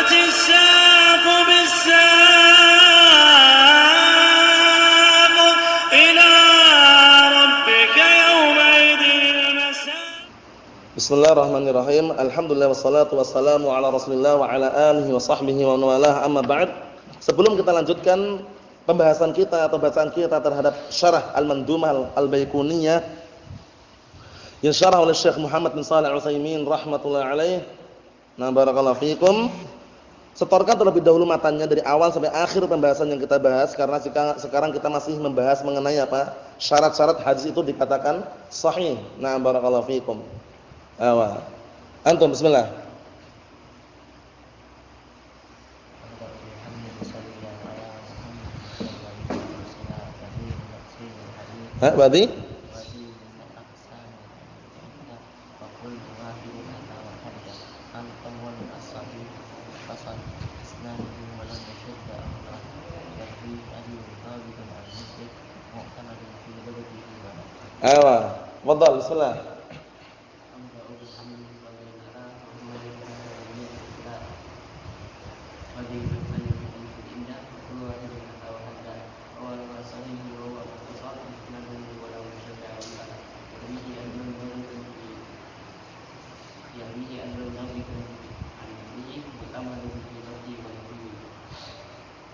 والتفت الساق بالساق إلى ربك يومئذ المساق. Bismillahirrahmanirrahim. Alhamdulillah wassalatu wassalamu ala Rasulillah wa ala alihi wa sahbihi wa man walah, amma ba'd. Sebelum kita lanjutkan pembahasan kita atau bacaan kita terhadap syarah Al-Mandhumah Al-Baiquniyah yang syarah oleh Syekh Muhammad bin Shalih Al-Utsaimin rahimatullah alaih. Nah, barakallahu fikum. Setorkan terlebih dahulu matanya dari awal sampai akhir pembahasan yang kita bahas, karena sekarang kita masih membahas mengenai apa? Syarat-syarat hadis itu dikatakan sahih. Nah, barakallahu fikum. Awa. Antum bismillah. Berarti Awa. Fadhal bismillah.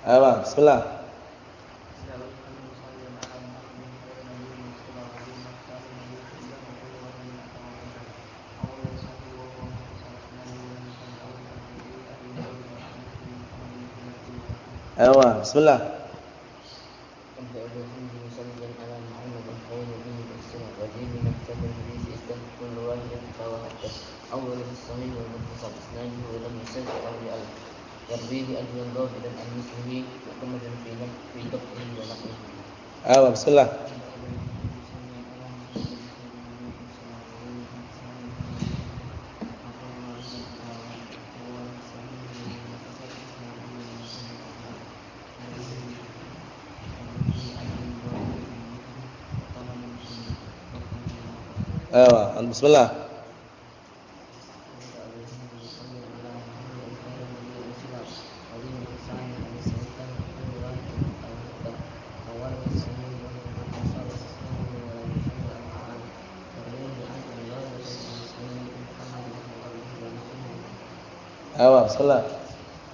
Ayo, bismillah. Ayo, bismillah. Ayo, bismillah. Ayo, bismillah. Ayo, bismillah.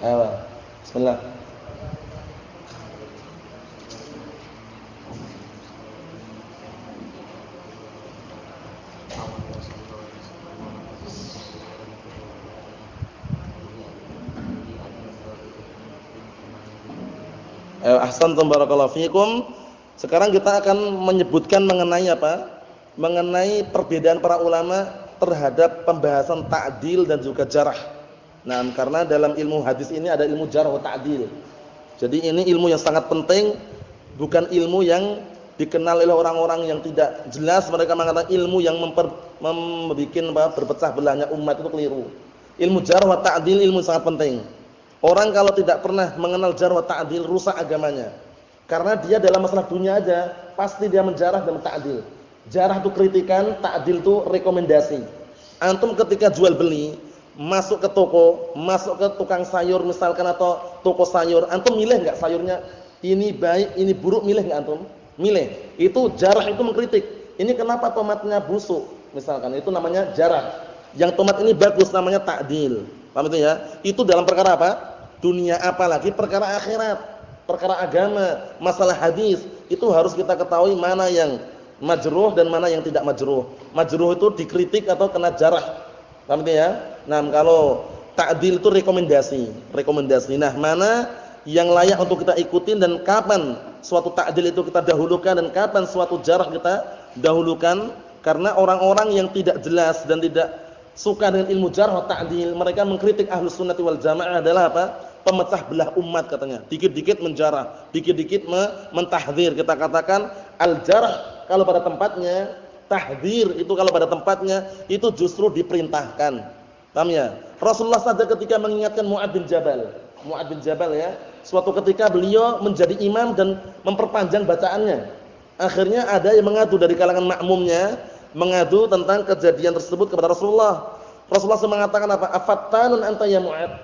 Ayo, bismillah. Ahsantum barakallahu fikum. Sekarang kita akan menyebutkan mengenai apa? Mengenai perbedaan para ulama terhadap pembahasan ta'dil dan juga jarh. Nah, karena dalam ilmu hadis ini ada ilmu jarh wa ta'dil. Jadi ini ilmu yang sangat penting, bukan ilmu yang dikenal oleh orang-orang yang tidak jelas. Mereka mengatakan ilmu yang membuat berpecah belahnya umat itu keliru. Ilmu jarh wa ta'dil ilmu sangat penting. Orang kalau tidak pernah mengenal jarh wa ta'dil rusak agamanya. Karena dia dalam masalah dunia aja pasti dia menjarah dan ta'dil. Jarah itu kritikan, ta'dil itu rekomendasi. Antum ketika jual beli, masuk ke toko, masuk ke tukang sayur misalkan atau toko sayur, antum milih enggak sayurnya ini baik, ini buruk, milih enggak antum? Milih. Itu jarah, itu mengkritik. Ini kenapa tomatnya busuk? Misalkan itu namanya jarah. Yang tomat ini bagus namanya ta'dil. Paham itu ya? Itu dalam perkara apa? Dunia, apalagi perkara akhirat, perkara agama, masalah hadis. Itu harus kita ketahui mana yang majruh dan mana yang tidak majruh. Majruh itu dikritik atau kena jarah. Paham itu ya? Nah, kalau ta'dil itu rekomendasi. Nah, mana yang layak untuk kita ikutin dan kapan suatu ta'dil itu kita dahulukan dan kapan suatu jarah kita dahulukan? Karena orang-orang yang tidak jelas dan tidak suka dengan ilmu jarh wa ta'dil, mereka mengkritik Ahlus Sunnah wal Jamaah adalah apa? Pemecah belah umat katanya. Dikit-dikit menjarah, dikit-dikit mentahdzir. Kita katakan al-jarh kalau pada tempatnya, tahdzir itu kalau pada tempatnya itu justru diperintahkan. Paham ya? Rasulullah saja ketika mengingatkan Mu'adz bin Jabal. Mu'adz bin Jabal ya, suatu ketika beliau menjadi imam dan memperpanjang bacaannya. Akhirnya ada yang mengadu dari kalangan makmumnya, mengadu tentang kejadian tersebut kepada Rasulullah. Rasulullah mengatakan apa? Afattanun anta ya Mu'adz?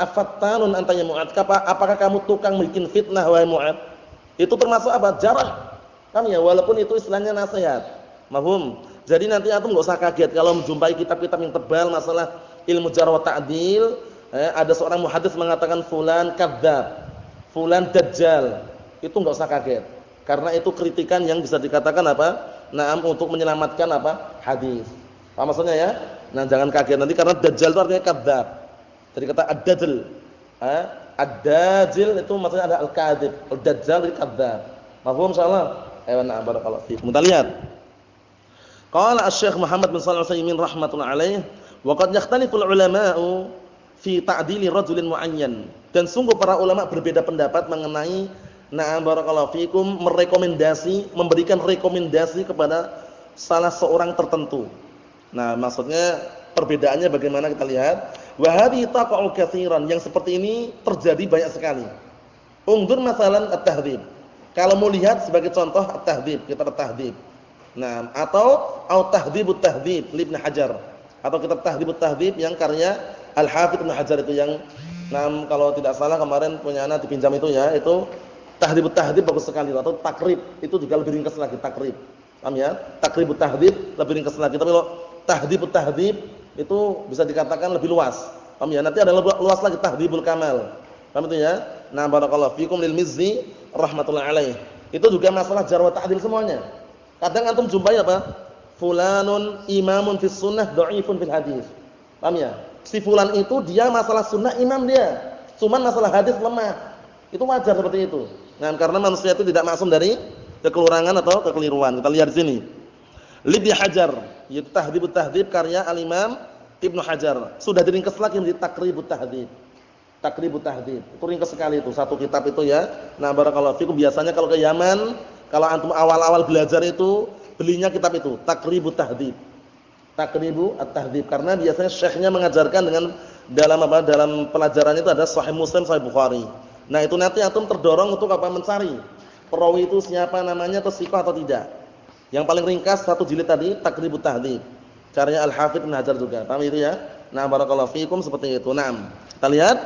Afattanun anta ya Mu'adz? Apakah kamu tukang bikin fitnah wahai Mu'adz? Itu termasuk apa? Jarah. Kami ya, walaupun itu istilahnya nasihat. Mahfum. Jadi nanti antum enggak usah kaget kalau menjumpai kitab-kitab yang tebal masalah ilmu jarh wa ta'dil, ada seorang muhaddits mengatakan fulan kadzdzab, fulan dajjal. Itu enggak usah kaget. Karena itu kritikan yang bisa dikatakan apa? Naam, untuk menyelamatkan apa? Hadis. Apa maksudnya ya? Nah, jangan kaget nanti karena dajjal itu artinya kadzdzab. Jadi kata ad-dajjal. Ad-dajjal itu maksudnya ada al-kadzib. Al-dajjal itu kadzdzab. Mafhum insyaallah? Ayo na barakallahu fiikum. Kita lihat. Qala Asy-Syaikh Muhammad bin Shalih Al-Utsaimin rahimatullah alaih, wa qad yakhtalifu al-ulama'u fi ta'dili rajulin mu'ayyan. Dan sungguh para ulama berbeda pendapat mengenai na'am barakallahu fiikum memberikan rekomendasi kepada salah seorang tertentu. Nah, maksudnya perbedaannya bagaimana kita lihat. Wa hadhihi taqa'u katsiran, yang seperti ini terjadi banyak sekali. Ungdur masalan at-tahdhib. Kalau mau lihat sebagai contoh at-tahdhib, kitab at-tahdhib. Nah, atau Tahdhibut Tahdhib Ibnu Hajar, atau kitab Tahdhibut Tahdhib yang karya Al-Hafidz Ibnu Hajar itu yang kalau tidak salah kemarin punya anak dipinjam itu ya, itu Tahdhibut Tahdhib bagus sekali, atau Takrib itu juga lebih ringkas lagi, Takrib. Paham ya? Takribut Tahdhib lebih ringkas lagi, tapi kalau Tahdhibut Tahdhib itu bisa dikatakan lebih luas. Paham ya? Nanti ada luas lagi Tahdhibul Kamal. Paham itu ya? Nah, barakallahu fikum lil Mizzi rahimatullah alaih. Itu juga masalah jarh wa ta'dil semuanya. Kadang antum jumpai apa? Fulanun imamun fis sunnah dhaifun fil hadis. Paham ya? Si fulan itu dia masalah sunnah imam dia, cuman masalah hadis lemah. Itu wajar seperti itu. Nah, karena manusia itu tidak maksum dari kekurangan atau kekeliruan. Kita lihat di sini. Ibnu Hajar, yaitu Tahdhibut Tahdhib karya Al-Imam Ibnu Hajar. Sudah diringkas lagi menjadi Takribut Tahdhib. Takribut Tahdhib. Itu ringkas sekali itu satu kitab itu ya. Nah, barakallahu fikum, biasanya kalau ke Yaman, kalau antum awal-awal belajar itu belinya kitab itu, Takribut Tahdhib. Takribu at-Tahdhib, karena biasanya syekhnya mengajarkan dengan dalam apa? Dalam pelajarannya itu ada Sahih Muslim, Sahih Bukhari. Nah, itu nanti antum terdorong untuk apa? Mencari perawi itu siapa namanya, atau sahih atau tidak. Yang paling ringkas satu jilid tadi, Takribut Tahdhib. Caranya Al-Hafidz Ibnu Hajar juga. Paham itu ya? Nah, barakallahu fiikum seperti itu. Naam. Kita lihat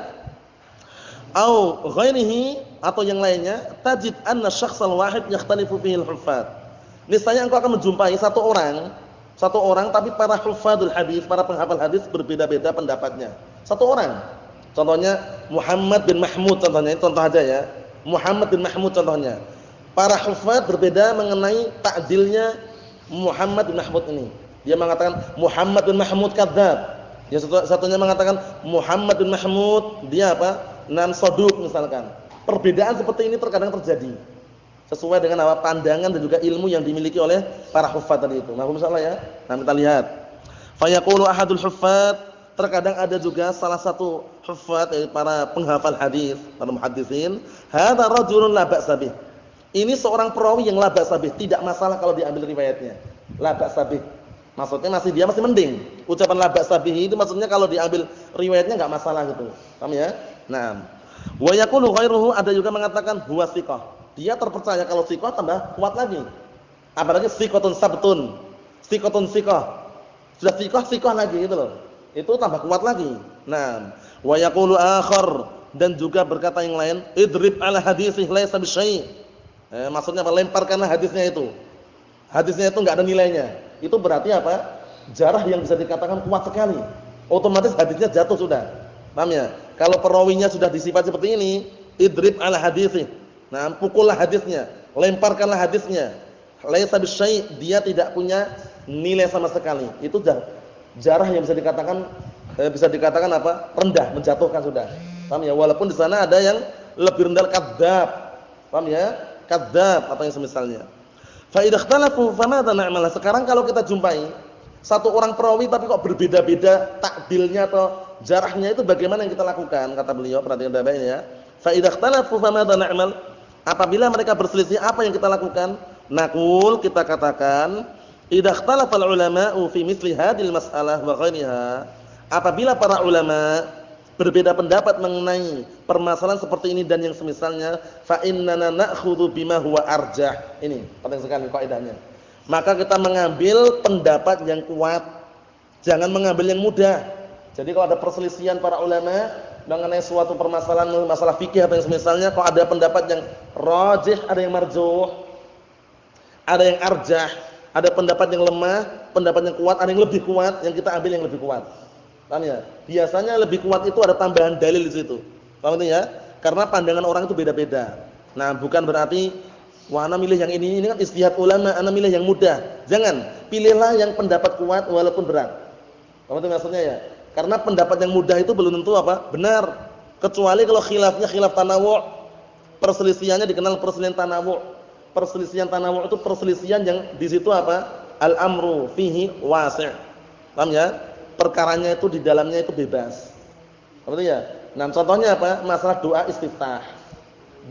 au ghairihi, atau yang lainnya, tajid anna syakhsal wahid yakhtalifu fihi al-huffaz. Niscaya engkau akan menjumpai satu orang tapi para huffadzul hadis, para penghafal hadis berbeda-beda pendapatnya. Satu orang. Contohnya Muhammad bin Mahmud contohnya, ini contoh aja ya. Muhammad bin Mahmud contohnya. Para huffadz berbeda mengenai ta'dilnya Muhammad bin Mahmud ini. Dia mengatakan Muhammad bin Mahmud kadzdzab. Yang satunya mengatakan Muhammad bin Mahmud dia apa? Nan saduq misalkan. Perbedaan seperti ini terkadang terjadi. Sesuai dengan apa? Pandangan dan juga ilmu yang dimiliki oleh para huffadz tadi itu. Nah, insyaallah ya. Nah, kita lihat. Fa yaqulu ahadul huffadz, terkadang ada juga salah satu huffadz yaitu para penghafal hadis, para muhaddisin, hadza rajulun la ba'sa bih. Ini seorang perawi yang la ba'sa bih, tidak masalah kalau diambil riwayatnya. La ba'sa bih. Maksudnya dia masih mending. Ucapan la ba'sa bih itu maksudnya kalau diambil riwayatnya enggak masalah gitu. Paham ya? Nah, wa yaqulu ghairuhu, ada juga mengatakan huwa thiqah. Dia terpercaya, kalau thiqah tambah kuat lagi. Apalagi thiqatun sabtun. Thiqatun thiqah. Sudah thiqah lagi gitu loh. Itu tambah kuat lagi. Nah, wa yaqulu akhar, dan juga berkata yang lain, idrib ala haditsih laisa bisyai'. Maksudnya apa? Lemparkanlah hadisnya itu. Hadisnya itu enggak ada nilainya. Itu berarti apa? Jarah yang bisa dikatakan kuat sekali. Otomatis hadisnya jatuh sudah. Paham ya? Kalau perawinya sudah disifat seperti ini, idrib ala haditsih. Nah, pukullah hadisnya, lemparkanlah hadisnya. Laisa bisyai', dia tidak punya nilai sama sekali. Itu jarah yang bisa dikatakan apa? Rendah, menjatuhkan sudah. Paham ya? Walaupun di sana ada yang lebih rendah, kadzdzab. Paham ya? Kadzdzab atau yang semisalnya. Fa idza ikhtalafu famadza na'mal. Sekarang kalau kita jumpai satu orang perawi tapi kok berbeda-beda takdilnya atau jarahnya, itu bagaimana yang kita lakukan? Kata beliau, perhatikan baik-baik ya. Fa idza ikhtalafu famadza na'mal. Apabila mereka berselisih, apa yang kita lakukan? Naqul, kita katakan, idza ikhtalafa al-ulama'u fi mithli hadhil mas'alah wa ghairiha. Apabila para ulama berbeda pendapat mengenai permasalahan seperti ini dan yang semisalnya, fa innana na'khudhu bima huwa arjah. Ini penting sekali kaidahnya. Maka kita mengambil pendapat yang kuat, jangan mengambil yang mudah. Jadi kalau ada perselisihan para ulama mengenai suatu permasalahan, masalah fikih atau yang semisalnya, kalau ada pendapat yang rajih, ada yang marjuh, ada yang arjah, ada pendapat yang lemah, pendapat yang kuat, ada yang lebih kuat, yang kita ambil yang lebih kuat. Paham ya? Biasanya lebih kuat itu ada tambahan dalil di situ. Paham itu ya? Karena pandangan orang itu beda-beda. Nah, bukan berarti wah ana milih yang ini kan ijtihad ulama, ana milih yang mudah. Jangan, pilihlah yang pendapat kuat walaupun berat. Paham itu maksudnya ya? Karena pendapat yang mudah itu belum tentu apa? Benar. Kecuali kalau khilafnya khilaf tanawu'. Perselisihannya dikenal perselisihan tanawu'. Perselisihan tanawu' itu perselisihan yang di situ apa? Al-amru fihi wasi'. Paham ya? Perkaranya itu di dalamnya itu bebas. Berarti ya. Nah, contohnya apa? Masalah doa istiftah.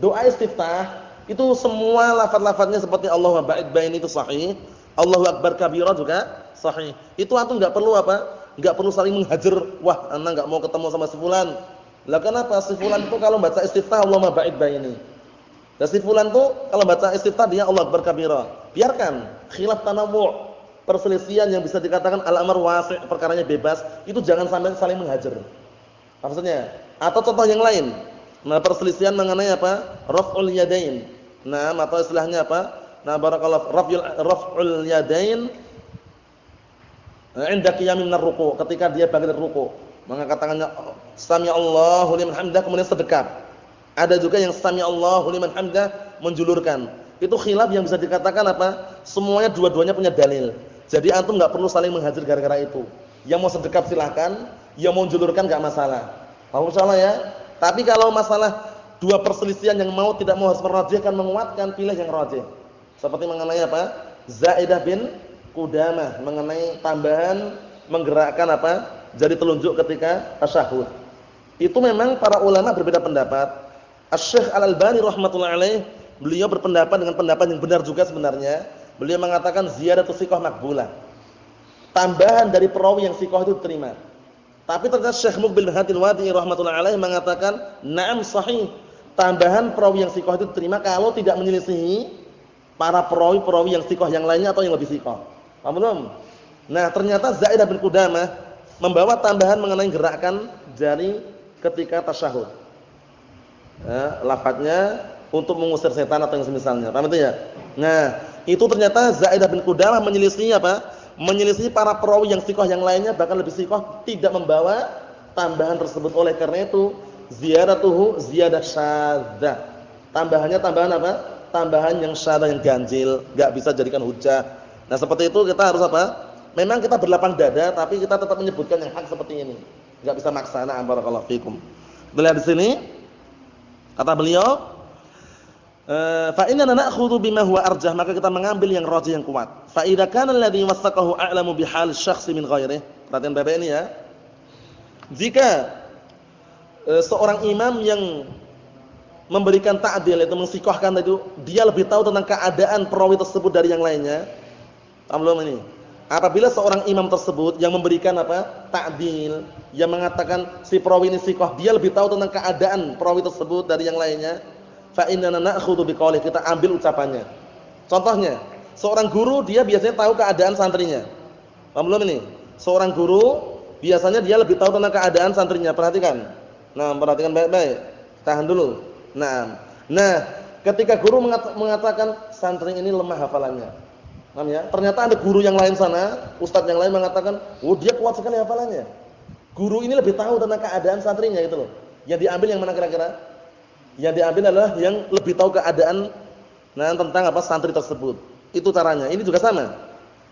Doa istiftah itu semua lafaz-lafaznya seperti Allahu ba'id bain itu sahih. Allahu akbar kabira juga sahih. Itu antum enggak perlu apa? Enggak perlu saling menghajar. Wah, ana enggak mau ketemu sama si fulan. Lah kenapa? Si fulan itu kalau baca istiftah Allahu ba'id baini. Dan si fulan itu kalau baca istiftah dia Allahu akbar kabira. Biarkan khilaf tanawu'. Perselisihan yang bisa dikatakan al-amr wasi', perkaranya bebas, itu jangan sampai saling menghajar. Maksudnya, atau contoh yang lain. Nah, perselisihan mengenai apa? Raf'ul yadain. Nah, atau istilahnya apa? Nah, barakallahu raf'ul yadain 'inda qiyamin ar-ruku', ketika dia bangkit dari ruku', mengangkat tangannya sami Allahu liman hamdah kemudian sedekap. Ada juga yang sami Allahu liman hamdah menjulurkan. Itu khilaf yang bisa dikatakan apa? Semuanya dua-duanya punya dalil. Jadi antum enggak perlu saling menghajar gara-gara itu. Yang mau sedekap silakan, yang mau menjulurkan enggak masalah. Paham insyaallah ya? Tapi kalau masalah dua perselisihan yang mau tidak mau harus merajihkan menguatkan, pilih yang rajih. Seperti mengenai apa? Zaidah bin Qudamah mengenai tambahan menggerakkan apa? Jari telunjuk ketika tasyahud. Itu memang para ulama berbeda pendapat. Asy-Syaikh Al-Albani rahimatullah alaih, beliau berpendapat dengan pendapat yang benar juga sebenarnya. Beliau mengatakan ziyadatu thiqah maqbulah. Tambahan dari perawi yang thiqah itu diterima. Tapi ternyata Syekh Muqbil bin Hadi Al-Wadi'i rahimatullah alaih mengatakan, "Na'am sahih." Tambahan perawi yang thiqah itu diterima kalau tidak menyelisihi para perawi-perawi yang thiqah yang lainnya atau yang lebih thiqah. Paham belum? Nah, ternyata Zaidah bin Qudamah membawa tambahan mengenai gerakan jari ketika tasyahud. Lafadznya untuk mengusir setan atau yang semisalnya. Paham itu ya? Nah, itu ternyata Zaidah bin Qudamah menyelisih apa? Menyelisih para perawi yang thiqah yang lainnya, bahkan lebih thiqah, tidak membawa tambahan tersebut. Oleh karena itu, ziyadatuhu ziyadah syadzah. Tambahannya tambahan apa? Tambahan yang syadzah, yang ganjil, enggak bisa jadikan hujjah. Nah, seperti itu kita harus apa? Memang kita berlapang dada, tapi kita tetap menyebutkan yang hak seperti ini. Enggak bisa maksa. Nah, barakallahu fikum. Lihat di sini. Kata beliau, fa inna na'khudhu bima huwa arjah, maka kita mengambil yang rajih yang kuat. Fa idza kana alladhi wasaqahu a'lamu bihal syakhsi min ghairihi. Perhatian Bapak ini ya. Jika seorang imam yang memberikan ta'dil, itu mensikohkan itu, dia lebih tahu tentang keadaan perawi tersebut dari yang lainnya. Paham belum ini? Apabila seorang imam tersebut yang memberikan apa? Ta'dil, yang mengatakan si perawi ini sikoh, dia lebih tahu tentang keadaan perawi tersebut dari yang lainnya. Fa inna na'khudhu biqaulih, kita ambil ucapannya. Contohnya, seorang guru dia biasanya tahu keadaan santrinya. Paham belum ini? Seorang guru biasanya dia lebih tahu tentang keadaan santrinya. Perhatikan. Nah, perhatikan baik-baik. Tahan dulu. Nah, ketika guru mengatakan santri ini lemah hafalannya. Paham ya? Ternyata ada guru yang lain sana, ustadz yang lain mengatakan, "Oh, dia kuat sekali hafalannya." Guru ini lebih tahu tentang keadaan santrinya gitu loh. Yang diambil yang mana kira-kira? Yang diambil adalah yang lebih tahu keadaan tentang apa santri tersebut. Itu caranya. Ini juga sama.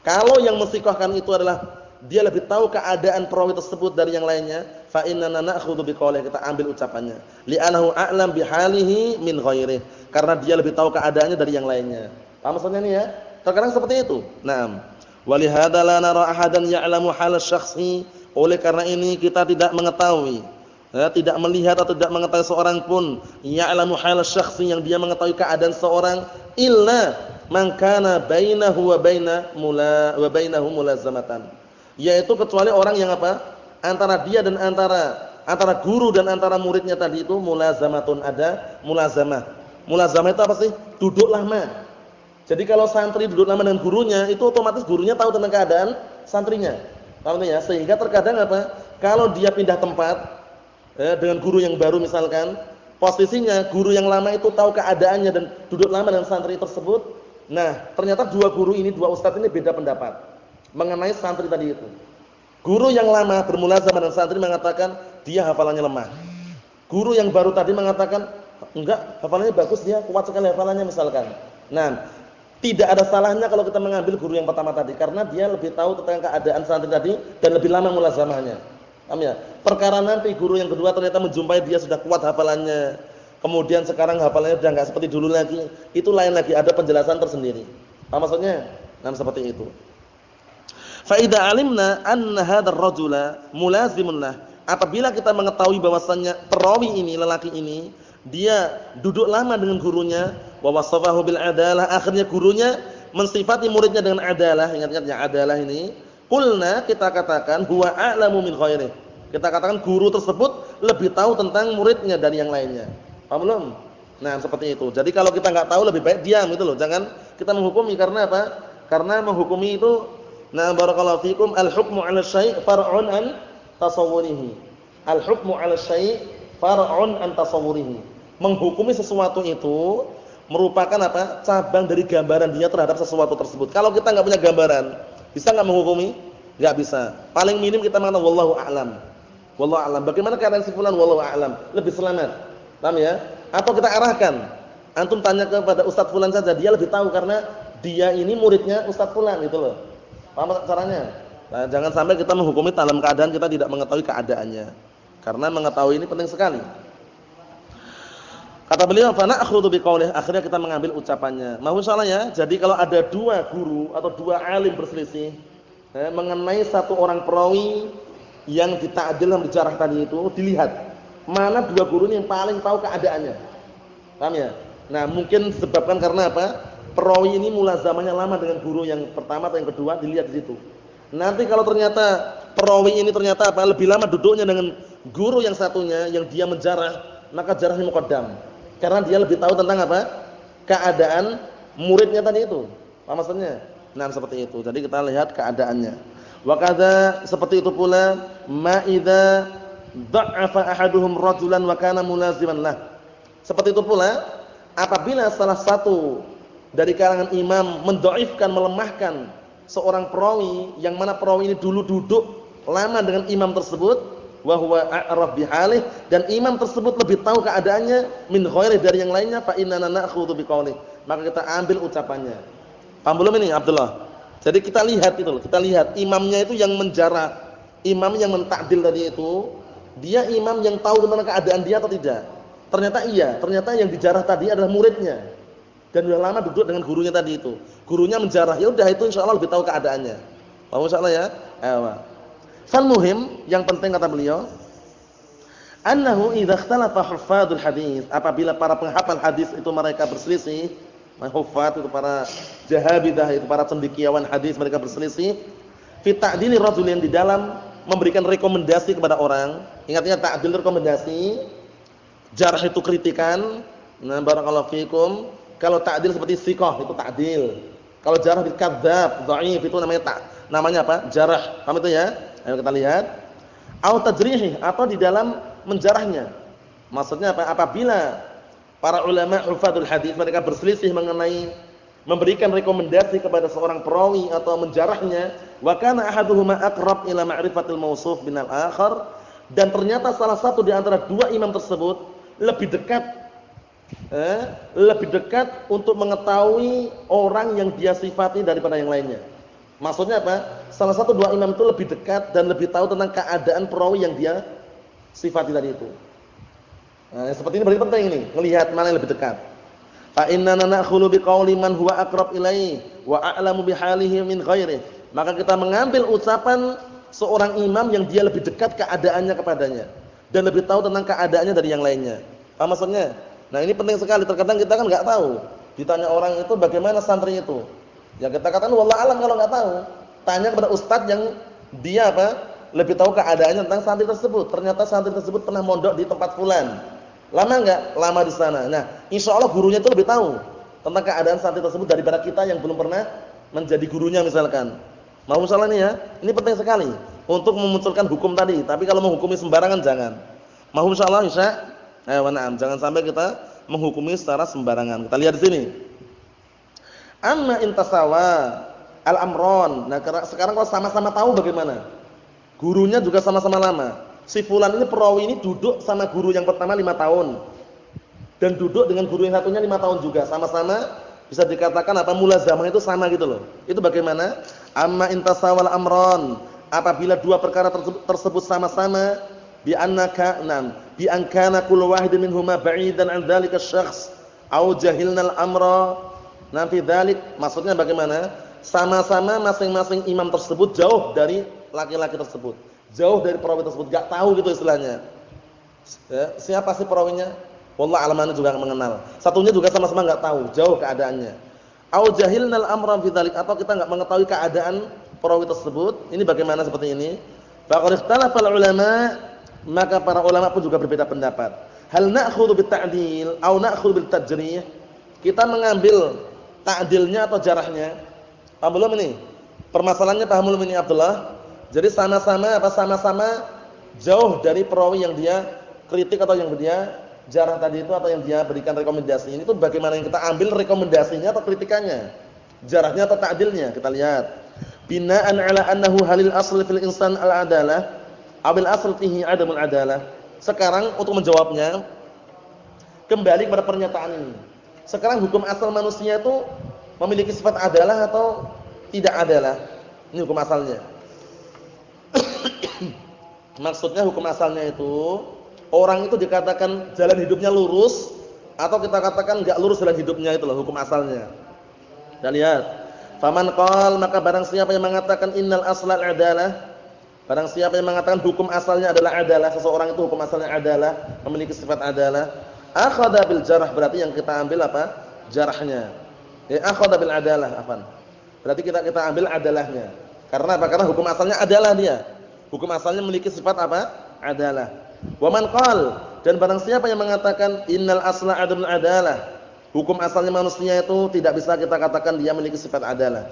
Kalau yang mensikohkan itu adalah dia lebih tahu keadaan perawi tersebut dari yang lainnya, fa inna na'khudhu biqaulih, kita ambil ucapannya. Li'annahu a'lam bihalihi min ghairihi, karena dia lebih tahu keadaannya dari yang lainnya. Paham maksudnya ini ya? Terkadang seperti itu. Naam. Walihada la nara ahadan ya'lamu hal syakhsi. Oleh karena ini kita tidak mengetahui, tidak melihat atau tidak mengetahui seorang pun ya'lamu hal syakhsi, yang dia mengetahui keadaan seorang, illa man kana bainahu wa bainahu mulazamatan, yaitu kecuali orang yang apa? antara dia dan antara guru dan antara muridnya tadi itu mulazamatun, ada mulazamah. Mulazamah itu apa sih? Duduk lama. Jadi kalau santri duduk lama dengan gurunya, itu otomatis gurunya tahu tentang keadaan santrinya. Paham ya? Sehingga terkadang apa? Kalau dia pindah tempat dengan guru yang baru misalkan, posisinya guru yang lama itu tahu keadaannya dan duduk lama dengan santri tersebut. Nah, ternyata dua guru ini, dua ustadz ini beda pendapat mengenai santri tadi itu. Guru yang lama bermulazamah dengan santri mengatakan dia hafalannya lemah. Guru yang baru tadi mengatakan enggak, hafalannya bagus, dia kuat sekali hafalannya misalkan. Nah, tidak ada salahnya kalau kita mengambil guru yang pertama tadi karena dia lebih tahu tentang keadaan santri tadi dan lebih lama mulazamahnya. Paham ya? Perkara nanti guru yang kedua ternyata menjumpai dia sudah kuat hafalannya, kemudian sekarang hafalannya sudah enggak seperti dulu lagi, itu lain lagi, ada penjelasan tersendiri. Apa maksudnya? Nah, seperti itu. Fa idza alimna anna hadzal rajula mulazimun lah. Apabila kita mengetahui bahwasannya perawi ini, lelaki ini, dia duduk lama dengan gurunya, wa wasafahu bil adalah, akhirnya gurunya mensifati muridnya dengan adalah. Ingat-ingat ya, adalah ini. Qulna, kita katakan huwa a'lamu min ghairihi. Kita katakan guru tersebut lebih tahu tentang muridnya dari yang lainnya. Paham belum? Nah, seperti itu. Jadi kalau kita enggak tahu lebih baik diam gitu loh. Jangan kita menghukumi, karena apa? Karena menghukumi itu, nah barakallahu fikum, al-hukmu 'ala syai' far'un an tasawwurihi. Al-hukmu 'ala syai' far'un an tasawwurihi. Menghukumi sesuatu itu merupakan apa? Cabang dari gambaran dia terhadap sesuatu tersebut. Kalau kita enggak punya gambaran, bisa enggak menghukumi? Enggak bisa. Paling minim kita mengatakan wallahu a'lam. Wallahu a'lam. Bagaimana keadaan si fulan? Wallahu a'lam. Lebih selamat. Paham ya? Atau kita arahkan. Antum tanya kepada Ustaz fulan saja, dia lebih tahu karena dia ini muridnya Ustaz fulan gitu loh. Paham caranya? Nah, jangan sampai kita menghukumi dalam keadaan kita tidak mengetahui keadaannya. Karena mengetahui ini penting sekali. Kata beliau, fa na'khudhu biqaulih, akhirnya kita mengambil ucapannya. Mau insyaallah ya. Jadi kalau ada dua guru atau dua alim berselisih mengenai satu orang perawi yang dita'dil dalam dijarah tadi itu, dilihat mana dua guru ini yang paling tahu keadaannya. Paham ya? Nah, mungkin disebabkan karena apa? Perawi ini mulazamahnya lama dengan guru yang pertama atau yang kedua, dilihat di situ. Nanti kalau ternyata perawi ini ternyata apa? Lebih lama duduknya dengan guru yang satunya yang dia menjarah, maka jarahnya muqaddam. Karena dia lebih tahu tentang apa? Keadaan muridnya tadi itu. Apa maksudnya? Nah, seperti itu. Jadi kita lihat keadaannya. Wa kadza, seperti itu pula ma idza dha'afa ahaduhum rajulan wa kana mulaziman lah. Seperti itu pula apabila salah satu dari kalangan imam mendhaifkan, melemahkan seorang perawi yang mana perawi ini dulu duduk lama dengan imam tersebut, wa huwa a'raf bihalih, dan imam tersebut lebih tahu keadaannya min ghairi dari yang lainnya, fa inna na'khudhu biqaulih, maka kita ambil ucapannya. Paham belum ini Abdullah? Jadi kita lihat itu loh, kita lihat imamnya itu yang menjarah, imam yang mentakdil tadi itu, dia imam yang tahu tentang keadaan dia atau tidak? Ternyata iya, ternyata yang dijarah tadi adalah muridnya. Dan sudah lama duduk dengan gurunya tadi itu. Gurunya menjarah, ya udah itu insyaallah lebih tahu keadaannya. Paham insyaallah ya? Ayo. Fal muhim, yang penting kata beliau, annahu idza ikhtalafa huffadul hadis, apabila para penghafal hadis itu mereka berselisih, huffaz itu para jahabidah, itu para cendekiawan hadis, mereka berselisih fi ta'dili rajulin, di dalam memberikan rekomendasi kepada orang. Ingat-ingat ta'dil rekomendasi, jarh itu kritikan. Nah, barakallahu fikum. Kalau ta'dil seperti thiqah itu ta'dil. Kalau jarh itu kadzdzab, dhaif itu namanya apa? Jarh. Paham itu ya? Ayo kita lihat. Au tajrih, atau di dalam menjarahnya. Maksudnya apa? Apabila para ulama hufadzul hadis mereka berselisih mengenai memberikan rekomendasi kepada seorang perawi atau menjarahnya, wa kana ahaduhuma aqrab ila ma'rifatil mawsuf binal akhar, dan ternyata salah satu di antara dua imam tersebut lebih dekat untuk mengetahui orang yang dia sifati daripada yang lainnya. Maksudnya apa? Salah satu dua imam itu lebih dekat dan lebih tahu tentang keadaan perawi yang dia sifati tadi itu. Nah, seperti ini berarti penting ini, melihat mana yang lebih dekat. Fa inna na'khulu biqauli man huwa aqrab ilaihi wa a'lamu bihalihi min ghairihi. Maka kita mengambil ucapan seorang imam yang dia lebih dekat keadaannya kepadanya dan lebih tahu tentang keadaannya dari yang lainnya. Apa maksudnya? Nah, ini penting sekali. Terkadang kita kan enggak tahu. Ditanya orang itu bagaimana santri itu. Ya kita katakan wallahu alam kalau enggak tahu. Tanya kepada ustaz yang dia apa? lebih tahu keadaannya tentang santri tersebut. Ternyata santri tersebut pernah mondok di tempat fulan. Lama enggak? Lama di sana. Nah, insyaallah gurunya itu lebih tahu tentang keadaan santri tersebut daripada kita yang belum pernah menjadi gurunya misalkan. Mau salah nih ya. Ini penting sekali untuk memunculkan hukum tadi. Tapi kalau menghukumi sembarangan jangan. Mau insyaallah bisa? Na'am, jangan sampai kita menghukumi secara sembarangan. Kita lihat di sini. Amma intasawa al-amron. Nah, sekarang kalau sama-sama tahu bagaimana? Gurunya juga sama-sama lama. Si fulan ini perawi ini duduk sama guru yang pertama 5 tahun. Dan duduk dengan guru yang satunya 5 tahun juga. Sama-sama bisa dikatakan apa mulazamah itu sama gitu loh. Itu bagaimana? Amma intasawal amron. Apabila dua perkara tersebut sama-sama bi annaka bi an kana kullu wahidin minhuma ba'idan an dzalika asy-syakhs au jahilna al-amra. Fi dzalik maksudnya bagaimana? Sama-sama masing-masing imam tersebut jauh dari laki-laki tersebut. Jauh dari perawi tersebut, enggak tahu gitu istilahnya. Ya, siapa sih perawinya? Wallah alamana juga mengenal. Satunya juga sama-sama enggak tahu, jauh keadaannya. Au jahilnal amra fi dzalik, atau kita enggak mengetahui keadaan perawi tersebut. Ini bagaimana seperti ini? Faqad ikhtalafa ulama, maka para ulama pun juga berbeda pendapat. Hal na'khudhu bit ta'dil au na'khudhu bil tajrih? Kita mengambil ta'dilnya atau jarahnya? Paham belum ini? Permasalahannya paham belum ini Abdullah? Jadi sama-sama jauh dari perawi yang dia kritik atau yang dia jarah tadi itu atau yang dia berikan rekomendasi. Ini tuh bagaimana yang kita ambil rekomendasinya atau kritikannya? Jarahnya atau ta'dilnya? Kita lihat. Bina'an 'ala annahu halil asl fil insan al-'adalah, abil asl fihi 'adamul 'adalah. Sekarang untuk menjawabnya kembali kepada pernyataan ini. Sekarang hukum asal manusia itu memiliki sifat adalah atau tidak adalah? Ini hukum asalnya. Maksudnya hukum asalnya itu orang itu dikatakan jalan hidupnya lurus atau kita katakan enggak lurus jalan hidupnya, itu loh hukum asalnya. Kita lihat. Faman qala, maka barang siapa yang mengatakan innal aslal adalah, barang siapa yang mengatakan hukum asalnya adalah adalah, seseorang itu hukum asalnya adalah, memiliki sifat adalah, akhadha bil jarh, berarti yang kita ambil apa? Jarahnya. Ya akhadha bil adalah, afan. Berarti kita ambil adalahnya. Karena apa? Karena hukum asalnya adalah dia. Hukum asalnya memiliki sifat apa? Adalah. Wa man qala, dan barang siapa yang mengatakan innal asla adamul adalah, hukum asalnya manusia itu tidak bisa kita katakan dia memiliki sifat adalah.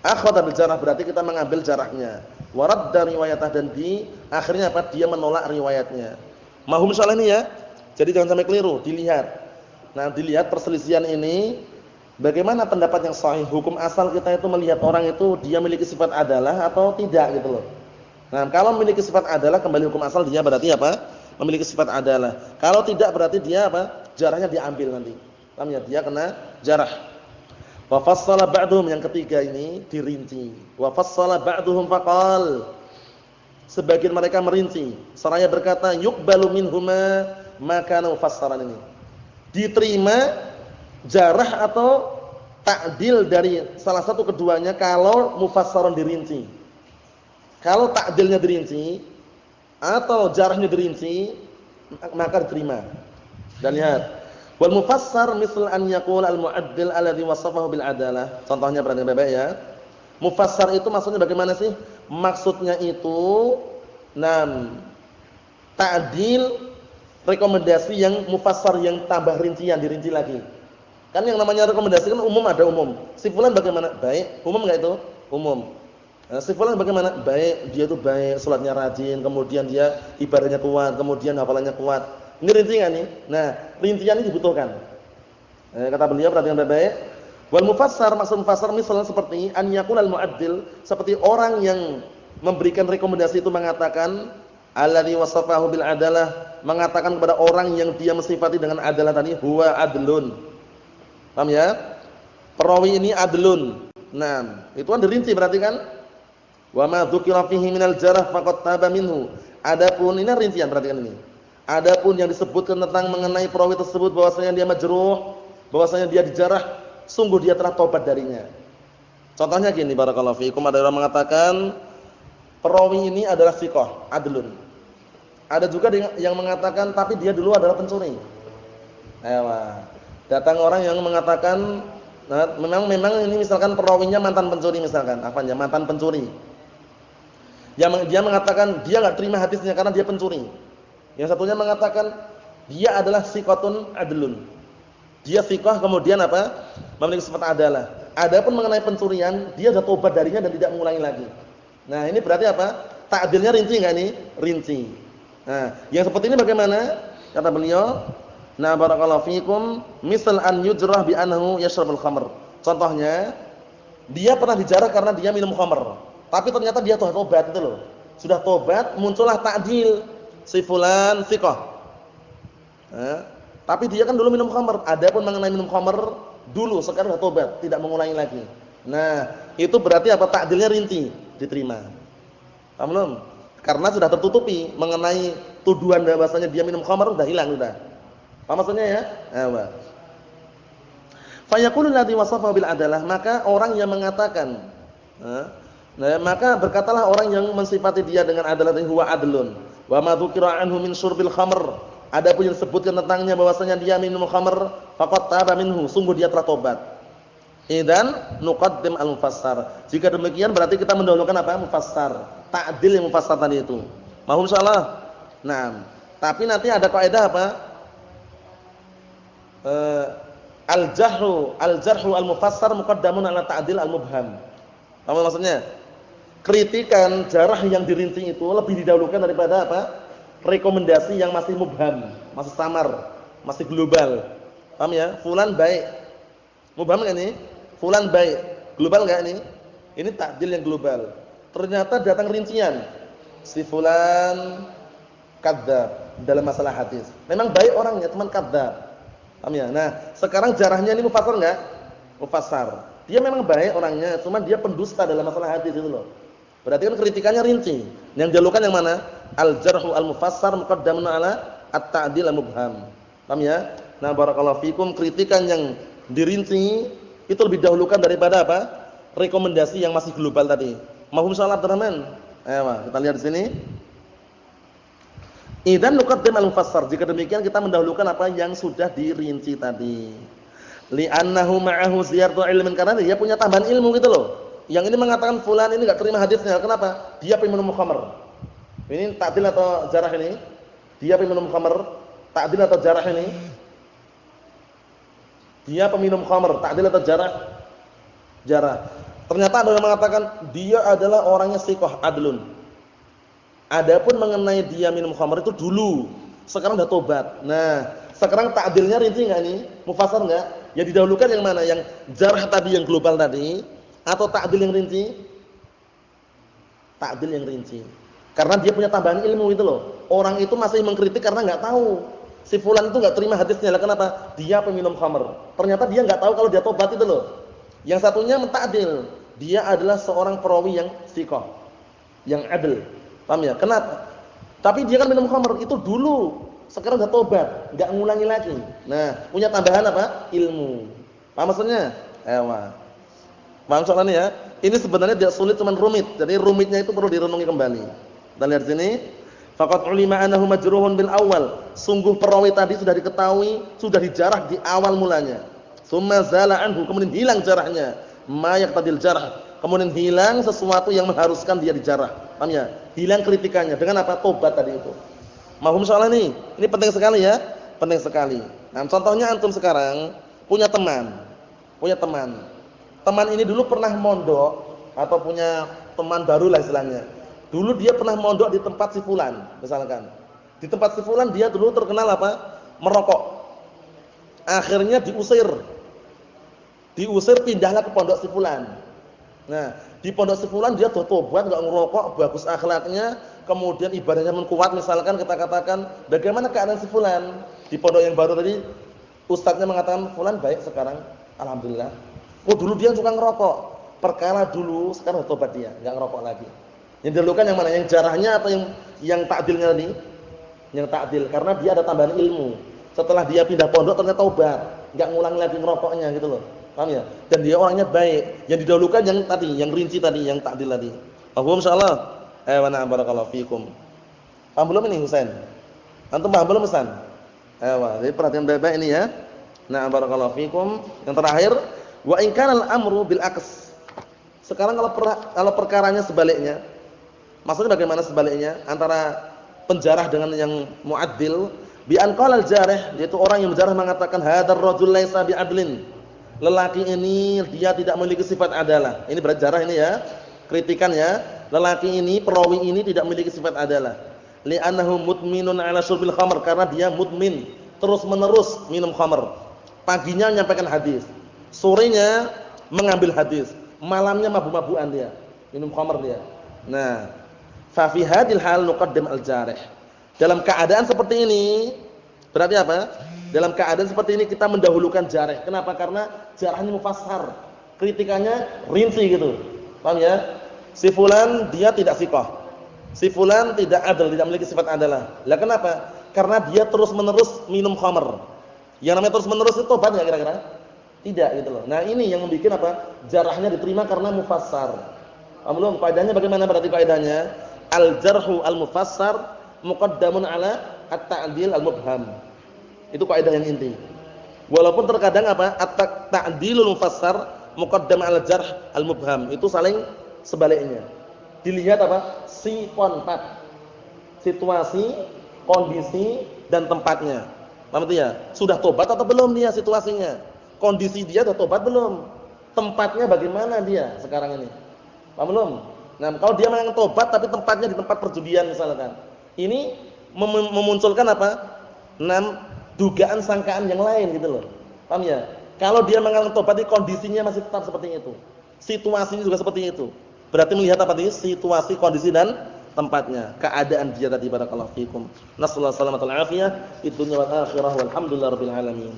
Akhadha bil jarh, berarti kita mengambil jarahnya. Wa radda riwayatah, dan di akhirnya apa? Dia menolak riwayatnya. Mahum soal ini ya. Jadi jangan sampai keliru, dilihat. Nah, dilihat perselisihan ini bagaimana pendapat yang sahih. Hukum asal kita itu melihat orang itu dia memiliki sifat adalah atau tidak gitu loh. Nah, kalau memiliki sifat adalah kembali hukum asal dia berarti apa? Memiliki sifat adalah. Kalau tidak berarti dia apa? Jarahnya diambil nanti. Paham ya? Dia kena jarah. Wa fassala ba'dhum, yang ketiga ini dirinci. Wa fassala ba'dhum faqal. Sebagian mereka merinci, seraya berkata yuqbalu minhuma ma kana mufassaran ini. Diterima jarah atau ta'dil dari salah satu keduanya kalau mufassaran dirinci. Kalau ta'dilnya dirinci atau jarahnya dirinci, maka diterima. Dan lihat, wal mufassar misal an yaqul al mu'addil alladhi wasafahu bil adalah. Contohnya perhatikan baik-baik ya. Mufassar itu maksudnya bagaimana sih? Maksudnya itu ta'dil rekomendasi yang mufassar, yang tambah rincian, dirinci lagi. Kan yang namanya rekomendasi kan umum, ada umum. Si fulan bagaimana? Baik. Umum enggak itu? Umum. Nah, si fulan bagaimana? Baik, dia itu baik, salatnya rajin, kemudian dia ibadahnya kuat, kemudian hafalannya kuat. Ini rincian nih. Nah, rincian ini dibutuhkan. Kata beliau perhatikan baik-baik. Wal mufassar, maksud mufassar misalnya seperti an yaqul al mu'addil, seperti orang yang memberikan rekomendasi itu mengatakan alladzi wasafahu bil adalah, mengatakan kepada orang yang dia mensifati dengan adalah tadi, huwa adlun. Paham ya? Perawi ini adlun. Nah, itu kan dirinci berarti kan? Wa ma dzukira fihi minal jarh faqad taba minhu. Adapun ini rincian, perhatikan ini. Adapun yang disebutkan tentang mengenai perawi tersebut bahwasanya dia majruh, bahwasanya dia dijarah, sungguh dia telah tobat darinya. Contohnya gini, barakallahu fiikum, ada orang mengatakan perawi ini adalah thiqah, adlun. Ada juga yang mengatakan tapi dia dulu adalah pencuri. Datang orang yang mengatakan memang ini misalkan perawinya mantan pencuri misalkan, mantan pencuri. Dia mengatakan dia enggak terima hadisnya karena dia pencuri. Yang satunya mengatakan dia adalah thiqatun adlun. Dia thiqah kemudian apa? Memiliki sifat adalah. Adapun mengenai pencurian, dia sudah tobat darinya dan tidak mengulangi lagi. Nah, ini berarti apa? Ta'dilnya rinci enggak nih? Rinci. Nah, yang seperti ini bagaimana? Kata beliau, "Na barakallahu fikum, misal an yujrah bi annahu yashrabul khamr." Contohnya, dia pernah dijarah karena dia minum khamr, tapi ternyata dia sudah tobat itu loh. Sudah tobat, muncullah ta'dil. Si fulan thiqah. Tapi dia kan dulu minum khamr. Adapun mengenai minum khamr dulu, sekarang sudah tobat, tidak mengulangi lagi. Nah, itu berarti apa? Ta'dilnya rinci, diterima. Paham belum? Karena sudah tertutupi mengenai tuduhan bahwasanya dia minum khamr, sudah hilang sudah. Paham maksudnya ya? Fa yaqulu alladhi wasafa bil adalah, maka orang yang mengatakan, maka berkatalah orang yang mensifati dia dengan adalah huwa adlun. Wa ma dzukira anhu min syurbil khamr. Adapun yang disebutkan tentangnya bahwasanya dia minum khamr, faqad taba minhu, sungguh dia telah tobat. Idzan nuqaddim al-mufassar. Jika demikian berarti kita mendahulukan apa? Mufassar. Ta'dil yang mufassar tadi itu. Mahum insyaallah. Nah, tapi nanti ada kaidah apa? Al-jarhu al-mufassar muqaddamun ala ta'dil al-mubham. Apa maksudnya? Kritikan jarah yang dirinci itu lebih didahulukan daripada apa? Rekomendasi yang masih mubham, masih samar, masih global. Paham ya? Fulan baik. Mubham enggak ini? Fulan baik. Global enggak ini? Ini ta'dil yang global. Ternyata datang rincian. Si fulan kadzdzab dalam masalah hadis. Memang baik orangnya, teman kadzdzab. Paham ya? Nah, sekarang jarahnya ini mufassar enggak? Mufassar. Dia memang baik orangnya, cuma dia pendusta dalam masalah hadis itu loh. Berarti kan kritikannya rinci. Yang dilakukan yang mana? Al-jarhu al-mufassar muqaddamun ala at-ta'dil al-mubham. Paham ya? Nah, barakallahu fikum, kritikan yang dirinci itu lebih dahulukan daripada apa? Rekomendasi yang masih global tadi. Mahum insyaallah Abdurrahman. Ayo, kita lihat di sini. Idzan nuqaddim al-mufassar. Jika demikian kita mendahulukan apa yang sudah dirinci tadi. Li'annahu ma'ahu ziyaratu ilmin, karena dia punya tambahan ilmu gitu loh. Yang ini mengatakan fulan ini enggak terima hadisnya. Kenapa? Dia peminum khamr. Ini ta'dil atau jarah ini? Dia peminum khamr, ta'dil atau jarah ini? Dia peminum khamr, ta'dil atau jarah? Jarah. Ternyata ada yang mengatakan dia adalah orangnya thiqah, adlun. Adapun mengenai dia minum khamr itu dulu, sekarang sudah tobat. Nah, sekarang ta'dilnya rinci enggak ini? Mufassar enggak? Ya didahulukan yang mana? Yang jarah tadi, yang global tadi, atau ta'dil yang rinci? Ta'dil yang rinci. Karena dia punya tambahan ilmu itu loh. Orang itu masih mengkritik karena enggak tahu. Si fulan itu enggak terima hadisnya. Lah kenapa? Dia peminum khamr. Ternyata dia enggak tahu kalau dia tobat itu loh. Yang satunya menta'dil. Dia adalah seorang perawi yang thiqah, yang adil. Paham ya? Kenapa? Tapi dia kan minum khamr itu dulu. Sekarang sudah tobat, enggak ngulangi lagi. Nah, punya tambahan apa? Ilmu. Paham maksudnya? Ewa. Paham soalnya ya? Ini sebenarnya tidak sulit, cuman rumit. Jadi rumitnya itu perlu direnungi kembali. Kita lihat sini. Faqad ulima annahu majruhun bil awal. Sungguh perawi tadi sudah diketahui, sudah dijarah di awal mulanya. Tsumma zala anhu, kemudian hilang jarahnya. Ma yaqtadil jarh. Kemudian hilang sesuatu yang mengharuskan dia dijarah. Paham ya? Hilang kritikannya dengan apa? Tobat tadi itu. Mahum soal ini penting sekali ya, penting sekali. Nah, contohnya antum sekarang punya teman. Teman ini dulu pernah mondok atau punya teman baru lah istilahnya. Dulu dia pernah mondok di tempat si fulan, misalkan. Di tempat si fulan dia dulu terkenal apa? Merokok. Akhirnya diusir. Pindahlah ke pondok si fulan. Nah, di pondok si fulan dia tobat, enggak ngerokok, bagus akhlaknya, kemudian ibadahnya menkuat, misalkan kita katakan, bagaimana keadaan si fulan? Di pondok yang baru tadi ustadznya mengatakan fulan baik sekarang, alhamdulillah. Oh, dulu dia suka ngerokok. Perkara dulu, sekarang tobat dia, enggak ngerokok lagi. Yang dilakukan yang mana? Yang jarahnya atau yang ta'dilnya tadi? Yang ta'dil, karena dia ada tambahan ilmu. Setelah dia pindah pondok ternyata tobat, enggak ngulangi lagi ngerokoknya gitu loh. Paham ya? Dan dia orangnya baik. Yang didahulukan yang tadi, yang rinci tadi, yang ta'dil tadi. Paham insyaallah? Wa na'am barakallahu fikum. Paham belum ini Husain? Antum paham belum Husain? Jadi perhatian baik-baik ini ya. Na'am barakallahu fikum. Yang terakhir, wa in kana al-amru bil aks. Sekarang kalau perkaranya sebaliknya. Maksudnya bagaimana sebaliknya antara penjarah dengan yang mu'addil? Bi an qala al-jarih, yaitu orang yang menjarah mengatakan hadzal rajul laisa bi'adlin. Lelaki ini dia tidak memiliki sifat adalah. Ini berarti jarah ini ya. Kritikan ya. Lelaki ini, perawi ini tidak memiliki sifat adalah. Li'annahu mutminun 'ala syurbil khamr, karena dia mutmin, terus-menerus minum khamr. Paginya menyampaikan hadis, sorenya mengambil hadis, malamnya mabuk-mabukan dia, minum khamr dia. Nah, fa fi hadhil hal nuqaddim al-jarih. Dalam keadaan seperti ini, berarti apa? Dalam keadaan seperti ini kita mendahulukan jarih. Kenapa? Karena jarahnya mufassar. Kritikannya rinci gitu. Paham ya? Si fulan dia tidak thiqah. Si fulan tidak adil, tidak memiliki sifat adalah. Lah kenapa? Karena dia terus-menerus minum khamr. Yang namanya terus-menerus itu tobat enggak kira-kira? Tidak gitu loh. Nah, ini yang membuat apa? Jarahnya diterima karena mufassar. Belum, kaidahnya bagaimana berarti kaidahnya? Al-jarhu al-mufassar muqaddamun 'ala at-ta'dil al-mubham. Itu kaidah yang inti. Walaupun terkadang apa? At-ta'dilul mufassar muqaddam 'ala jarh al-mubham. Itu saling sebaliknya. Dilihat apa? Si kontak. Situasi, kondisi dan tempatnya. Paham itu ya? Sudah tobat atau belum dia situasinya? Kondisi dia sudah tobat belum? Tempatnya bagaimana dia sekarang ini? Paham belum? Nah, kalau dia memang tobat tapi tempatnya di tempat perjudian misalkan. Ini memunculkan apa? Dugaan sangkaan yang lain gitu loh. Paham ya? Kalau dia mengalami tobat, kondisinya masih tetap seperti itu. Situasinya juga seperti itu. Berarti melihat apa tadi? Situasi, kondisi dan tempatnya. Keadaan dia tadi, barakallahu fikum. Nasallahu alaihi wasallam fid dunya wal akhirah walhamdulillahirabbil alamin.